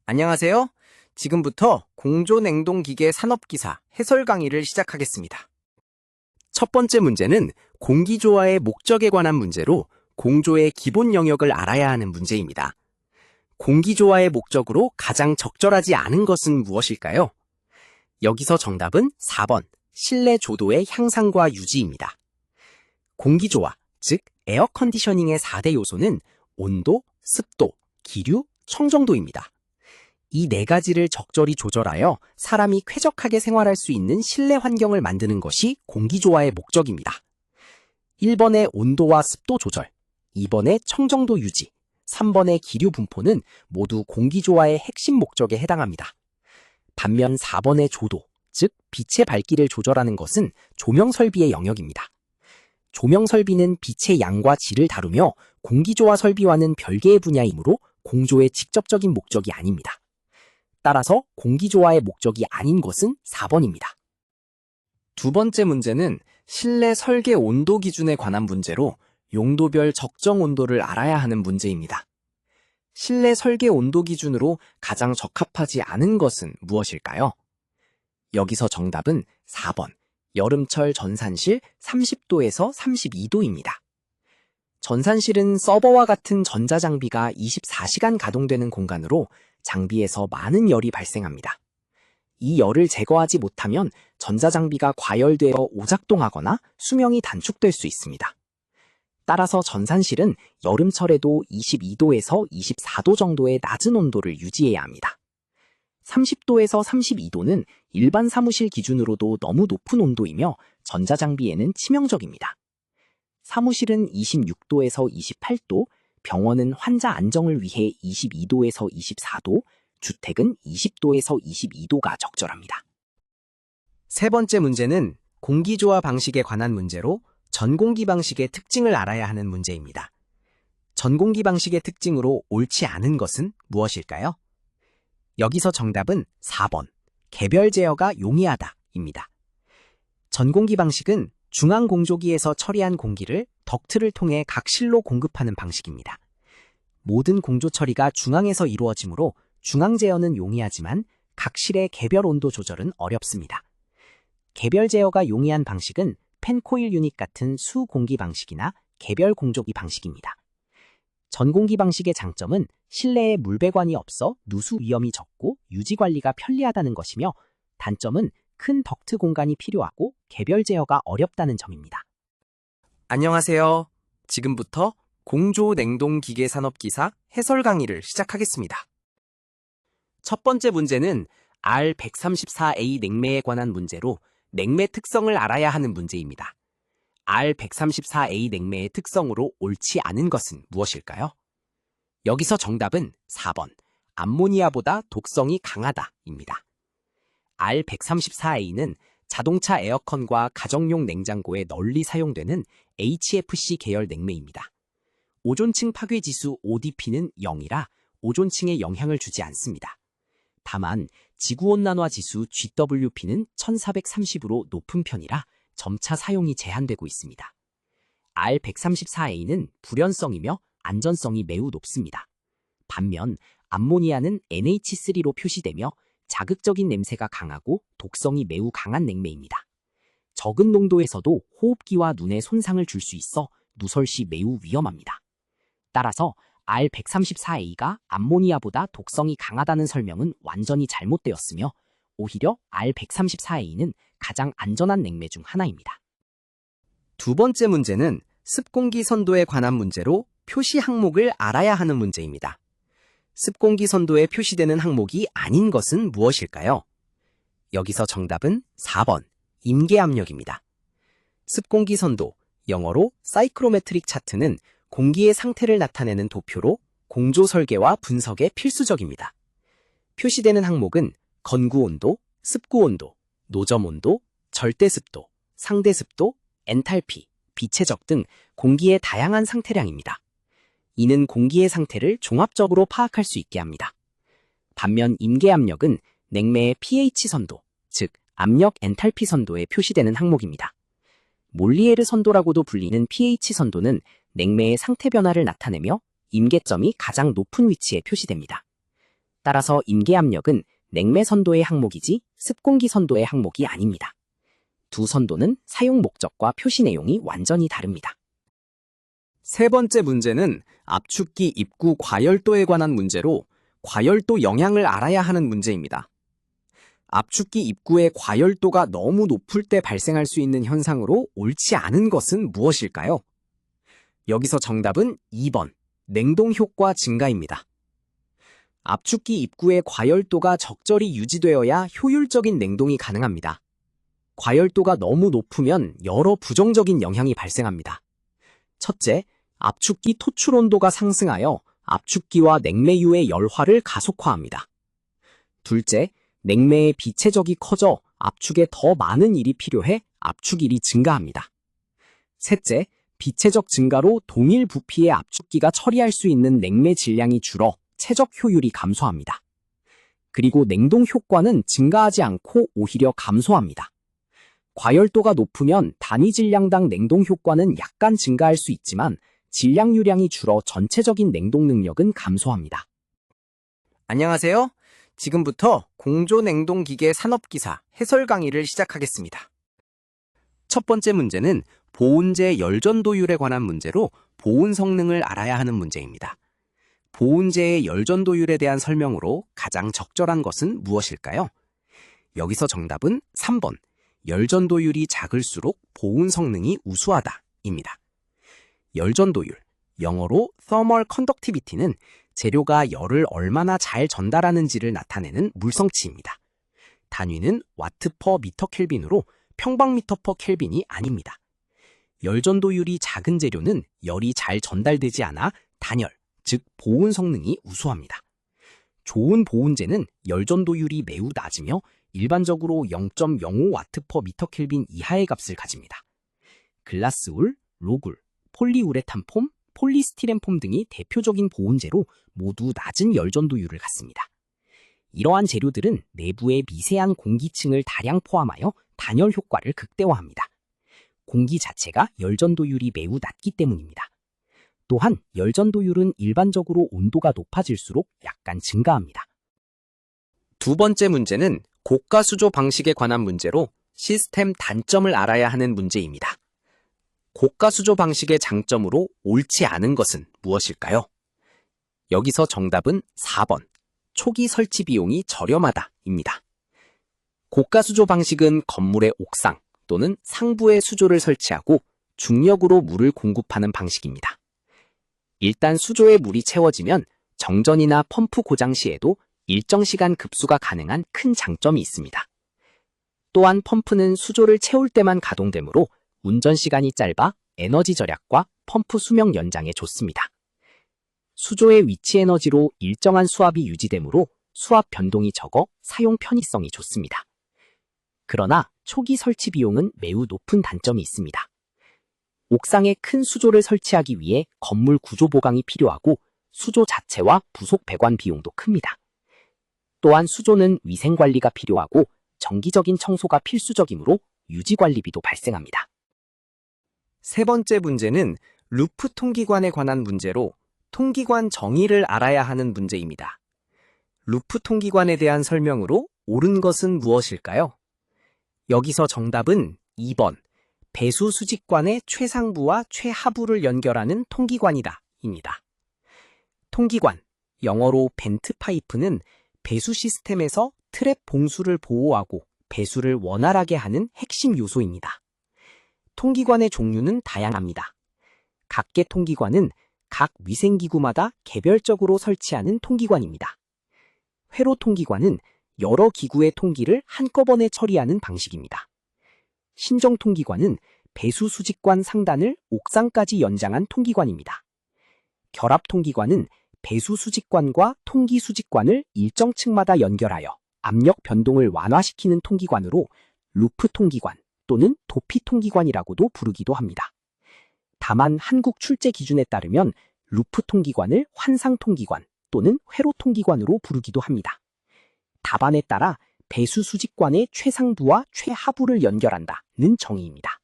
안녕하세요. 지금부터 공조냉동기계 산업기사 해설 강의를 시작하겠습니다. 첫 번째 문제는 공기조화의 목적에 관한 문제로 공조의 기본 영역을 알아야 하는 문제입니다. 공기조화의 목적으로 가장 적절하지 않은 것은 무엇일까요? 여기서 정답은 4번, 실내 조도의 향상과 유지입니다. 공기조화, 즉 에어컨디셔닝의 4대 요소는 온도, 습도, 기류, 청정도입니다. 이 네 가지를 적절히 조절하여 사람이 쾌적하게 생활할 수 있는 실내 환경을 만드는 것이 공기조화의 목적입니다. 1번의 온도와 습도 조절, 2번의 청정도 유지, 3번의 기류 분포는 모두 공기조화의 핵심 목적에 해당합니다. 반면 4번의 조도, 즉 빛의 밝기를 조절하는 것은 조명 설비의 영역입니다. 조명 설비는 빛의 양과 질을 다루며 공기조화 설비와는 별개의 분야이므로 공조의 직접적인 목적이 아닙니다. 따라서 공기조화의 목적이 아닌 것은 4번입니다. 두 번째 문제는 실내 설계 온도 기준에 관한 문제로 용도별 적정 온도를 알아야 하는 문제입니다. 실내 설계 온도 기준으로 가장 적합하지 않은 것은 무엇일까요? 여기서 정답은 4번, 여름철 전산실 30도에서 32도입니다. 전산실은 서버와 같은 전자장비가 24시간 가동되는 공간으로 장비에서 많은 열이 발생합니다. 이 열을 제거하지 못하면 전자장비가 과열되어 오작동하거나 수명이 단축될 수 있습니다. 따라서 전산실은 여름철에도 22도에서 24도 정도의 낮은 온도를 유지해야 합니다. 30도에서 32도는 일반 사무실 기준으로도 너무 높은 온도이며 전자장비에는 치명적입니다. 사무실은 26도에서 28도, 병원은 환자 안정을 위해 22도에서 24도, 주택은 20도에서 22도가 적절합니다. 세 번째 문제는 공기조화 방식에 관한 문제로 전공기 방식의 특징을 알아야 하는 문제입니다. 전공기 방식의 특징으로 옳지 않은 것은 무엇일까요? 여기서 정답은 4번, 개별 제어가 용이하다입니다. 전공기 방식은 중앙공조기에서 처리한 공기를 덕트를 통해 각 실로 공급하는 방식입니다. 모든 공조 처리가 중앙에서 이루어지므로 중앙 제어는 용이하지만 각 실의 개별 온도 조절은 어렵습니다. 개별 제어가 용이한 방식은 펜코일 유닛 같은 수공기 방식이나 개별 공조기 방식입니다. 전공기 방식의 장점은 실내에 물배관이 없어 누수 위험이 적고 유지 관리가 편리하다는 것이며, 단점은 큰 덕트 공간이 필요하고 개별 제어가 어렵다는 점입니다. 안녕하세요. 지금부터 공조냉동기계 산업기사 해설 강의를 시작하겠습니다. 첫 번째 문제는 R134A 냉매에 관한 문제로 냉매 특성을 알아야 하는 문제입니다. R134A 냉매의 특성으로 옳지 않은 것은 무엇일까요? 여기서 정답은 4번, 암모니아보다 독성이 강하다입니다. R134A는 자동차 에어컨과 가정용 냉장고에 널리 사용되는 HFC 계열 냉매입니다. 오존층 파괴지수 ODP는 0이라 오존층에 영향을 주지 않습니다. 다만 지구온난화 지수 GWP는 1430으로 높은 편이라 점차 사용이 제한되고 있습니다. R134A는 불연성이며 안전성이 매우 높습니다. 반면 암모니아는 NH3로 표시되며 자극적인 냄새가 강하고 독성이 매우 강한 냉매입니다. 적은 농도에서도 호흡기와 눈에 손상을 줄 수 있어 누설 시 매우 위험합니다. 따라서 R134A가 암모니아보다 독성이 강하다는 설명은 완전히 잘못되었으며, 오히려 R134A는 가장 안전한 냉매 중 하나입니다. 두 번째 문제는 습공기 선도에 관한 문제로 표시 항목을 알아야 하는 문제입니다. 습공기 선도에 표시되는 항목이 아닌 것은 무엇일까요? 여기서 정답은 4번, 임계압력입니다. 습공기 선도, 영어로 사이크로메트릭 차트는 공기의 상태를 나타내는 도표로 공조 설계와 분석에 필수적입니다. 표시되는 항목은 건구 온도, 습구 온도, 노점 온도, 절대 습도, 상대 습도, 엔탈피, 비체적 등 공기의 다양한 상태량입니다. 이는 공기의 상태를 종합적으로 파악할 수 있게 합니다. 반면 임계압력은 냉매의 pH 선도, 즉 압력 엔탈피 선도에 표시되는 항목입니다. 몰리에르 선도라고도 불리는 pH 선도는 냉매의 상태 변화를 나타내며 임계점이 가장 높은 위치에 표시됩니다. 따라서 인계압력은 냉매 선도의 항목이지 습공기 선도의 항목이 아닙니다. 두 선도는 사용 목적과 표시 내용이 완전히 다릅니다. 세 번째 문제는 압축기 입구 과열도에 관한 문제로 과열도 영향을 알아야 하는 문제입니다. 압축기 입구의 과열도가 너무 높을 때 발생할 수 있는 현상으로 옳지 않은 것은 무엇일까요? 여기서 정답은 2번, 냉동 효과 증가입니다. 압축기 입구의 과열도가 적절히 유지되어야 효율적인 냉동이 가능합니다. 과열도가 너무 높으면 여러 부정적인 영향이 발생합니다. 첫째, 압축기 토출 온도가 상승하여 압축기와 냉매유의 열화를 가속화합니다. 둘째, 냉매의 비체적이 커져 압축에 더 많은 일이 필요해 압축일이 증가합니다. 셋째, 비체적 증가로 동일 부피의 압축기가 처리할 수 있는 냉매 질량이 줄어 체적 효율이 감소합니다. 그리고 냉동 효과는 증가하지 않고 오히려 감소합니다. 과열도가 높으면 단위 질량당 냉동 효과는 약간 증가할 수 있지만 질량유량이 줄어 전체적인 냉동 능력은 감소합니다. 안녕하세요. 지금부터 공조냉동기계 산업기사 해설 강의를 시작하겠습니다. 첫 번째 문제는 보온재 열전도율에 관한 문제로 보온 성능을 알아야 하는 문제입니다. 보온재의 열전도율에 대한 설명으로 가장 적절한 것은 무엇일까요? 여기서 정답은 3번, 열전도율이 작을수록 보온 성능이 우수하다입니다. 열전도율, 영어로 thermal conductivity는 재료가 열을 얼마나 잘 전달하는지를 나타내는 물성치입니다. 단위는 와트 퍼 미터 켈빈으로 평방미터 퍼 켈빈이 아닙니다. 열전도율이 작은 재료는 열이 잘 전달되지 않아 단열, 즉 보온 성능이 우수합니다. 좋은 보온재는 열전도율이 매우 낮으며 일반적으로 0.05와트 퍼 미터 켈빈 이하의 값을 가집니다. 글라스울, 로굴, 폴리우레탄 폼, 폴리스티렌 폼 등이 대표적인 보온재로 모두 낮은 열전도율을 갖습니다. 이러한 재료들은 내부의 미세한 공기층을 다량 포함하여 단열 효과를 극대화합니다. 공기 자체가 열전도율이 매우 낮기 때문입니다. 또한 열전도율은 일반적으로 온도가 높아질수록 약간 증가합니다. 두 번째 문제는 고가수조 방식에 관한 문제로 시스템 단점을 알아야 하는 문제입니다. 고가수조 방식의 장점으로 옳지 않은 것은 무엇일까요? 여기서 정답은 4번, 초기 설치 비용이 저렴하다입니다. 고가수조 방식은 건물의 옥상 또는 상부에 수조를 설치하고 중력으로 물을 공급하는 방식입니다. 일단 수조에 물이 채워지면 정전이나 펌프 고장 시에도 일정 시간 급수가 가능한 큰 장점이 있습니다. 또한 펌프는 수조를 채울 때만 가동되므로 운전 시간이 짧아 에너지 절약과 펌프 수명 연장에 좋습니다. 수조의 위치 에너지로 일정한 수압이 유지되므로 수압 변동이 적어 사용 편의성이 좋습니다. 그러나 초기 설치 비용은 매우 높은 단점이 있습니다. 옥상에 큰 수조를 설치하기 위해 건물 구조 보강이 필요하고 수조 자체와 부속 배관 비용도 큽니다. 또한 수조는 위생 관리가 필요하고 정기적인 청소가 필수적이므로 유지 관리비도 발생합니다. 세 번째 문제는 루프 통기관에 관한 문제로 통기관 정의를 알아야 하는 문제입니다. 루프 통기관에 대한 설명으로 옳은 것은 무엇일까요? 여기서 정답은 2번, 배수 수직관의 최상부와 최하부를 연결하는 통기관이다 입니다. 통기관, 영어로 벤트 파이프는 배수 시스템에서 트랩 봉수를 보호하고 배수를 원활하게 하는 핵심 요소입니다. 통기관의 종류는 다양합니다. 각계 통기관은 각 위생기구마다 개별적으로 설치하는 통기관입니다. 회로 통기관은 여러 기구의 통기를 한꺼번에 처리하는 방식입니다. 신정 통기관은 배수 수직관 상단을 옥상까지 연장한 통기관입니다. 결합 통기관은 배수 수직관과 통기 수직관을 일정 층마다 연결하여 압력 변동을 완화시키는 통기관으로 루프 통기관 또는 도피 통기관이라고도 부르기도 합니다. 다만 한국 출제 기준에 따르면 루프 통기관을 환상 통기관 또는 회로 통기관으로 부르기도 합니다. 답안에 따라 배수 수직관의 최상부와 최하부를 연결한다는 정의입니다.